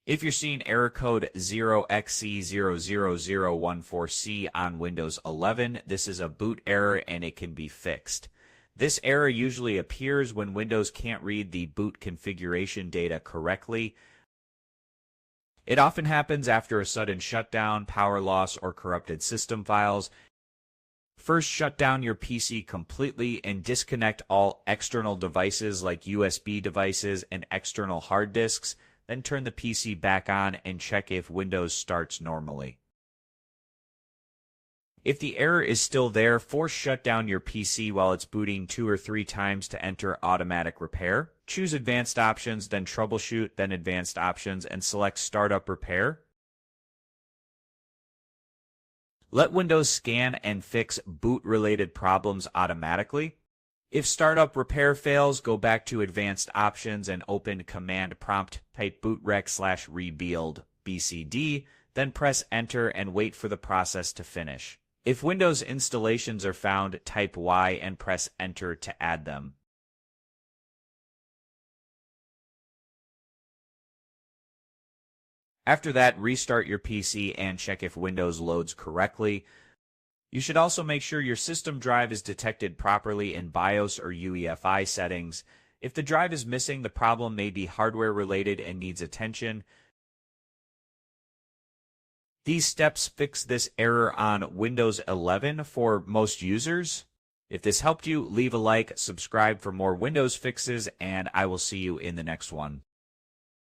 If you're seeing error code 0xc000014C on Windows 11, this is a boot error and it can be fixed. This error usually appears when Windows can't read the boot configuration data correctly. It often happens after a sudden shutdown, power loss, or corrupted system files. First, shut down your PC completely and disconnect all external devices like USB devices and external hard disks. Then turn the PC back on and check if Windows starts normally. If the error is still there, force shut down your PC while it's booting 2 or 3 times to enter automatic repair. Choose advanced options, then troubleshoot, then advanced options, and select startup repair. Let Windows scan and fix boot-related problems automatically. If startup repair fails, go back to advanced options and open command prompt, type bootrec/rebuild bcd, then press enter and wait for the process to finish. If Windows installations are found, type Y and press enter to add them. After that, restart your PC and check if Windows loads correctly. You should also make sure your system drive is detected properly in BIOS or UEFI settings. If the drive is missing, the problem may be hardware related and needs attention. These steps fix this error on Windows 11 for most users. If this helped you, leave a like, subscribe for more Windows fixes, and I will see you in the next one.